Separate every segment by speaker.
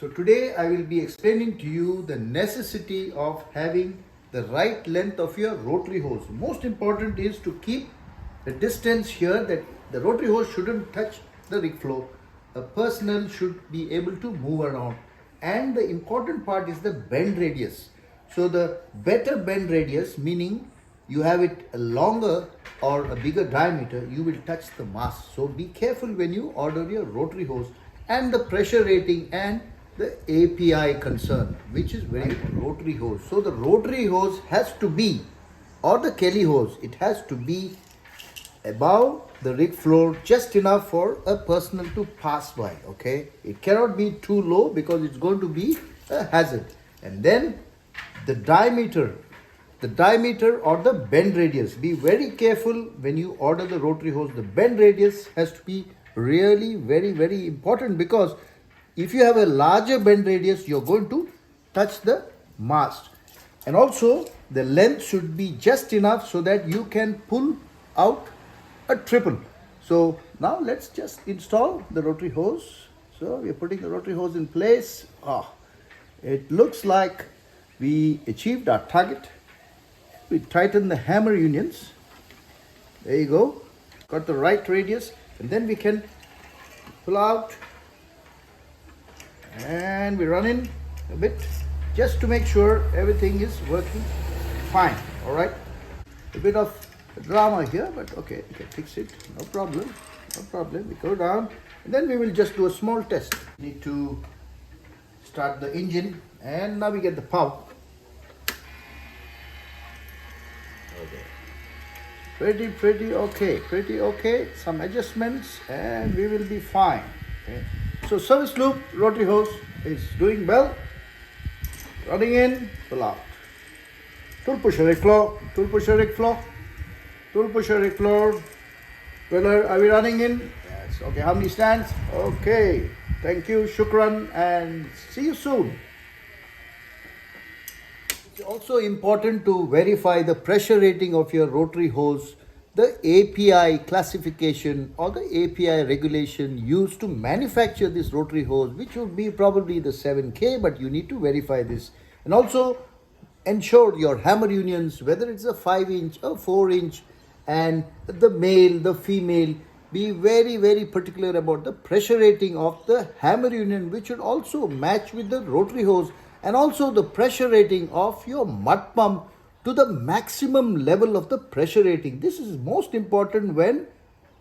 Speaker 1: So today I will be explaining to you the necessity of having the right length of your rotary hose. Most important is to keep the distance here, that the rotary hose shouldn't touch the rig floor. A personnel should be able to move around. And the important part is the bend radius. So the better bend radius, meaning you have it a longer or a bigger diameter, you will touch the mast. So be careful when you order your rotary hose. And the pressure rating and the API concern, which is very important. Rotary hose. So the rotary hose has to be, or the Kelly hose, it has to be above the rig floor, just enough for a personnel to pass by. Okay, it cannot be too low because it's going to be a hazard. And then the diameter or the bend radius. Be very careful when you order the rotary hose. The bend radius has to be really very important, because if you have a larger bend radius, you're going to touch the mast. And also the length should be just enough so that you can pull out a triple. So now let's just install the rotary hose. So we're putting the rotary hose in place. It looks like we achieved our target. We tighten the hammer unions. There you go. Got the right radius, and then we can pull out, and we run in a bit just to make sure everything is working fine. All right, a bit of drama here, but okay, we can fix it. No problem. We go down, and then we will just do a small test. Need to start the engine, and now we get the power. Okay. Pretty okay. Some adjustments and we will be fine. Okay. So service loop rotary hose is doing well. Running in, pull out. Tool pusher rig floor. Roller, are we running in? Yes. Okay, how many stands? Okay. Thank you, shukran, and see you soon. It's also important to verify the pressure rating of your rotary hose, the API classification or the API regulation used to manufacture this rotary hose, which would be probably the 7K, but you need to verify this. And also ensure your hammer unions, whether it's a 5-inch or 4-inch, and the male, the female, be very particular about the pressure rating of the hammer union, which should also match with the rotary hose. And also the pressure rating of your mud pump to the maximum level of the pressure rating. This is most important when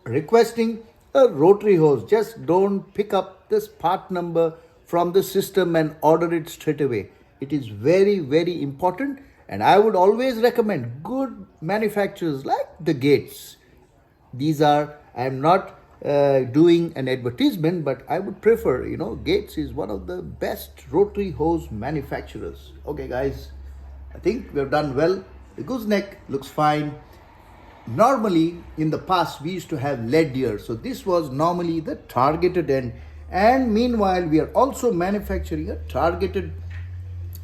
Speaker 1: requesting a rotary hose. Just don't pick up this part number from the system and order it straight away. It is very important, and I would always recommend good manufacturers like the Gates. I am not doing an advertisement, but I would prefer, Gates is one of the best rotary hose manufacturers. Okay guys, I think we've done well. The gooseneck looks fine. Normally in the past we used to have lead ear, so this was normally the targeted end, and meanwhile we are also manufacturing a targeted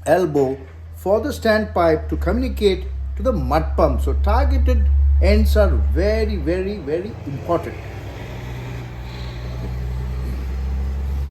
Speaker 1: elbow for the standpipe to communicate to the mud pump. So targeted ends are very important.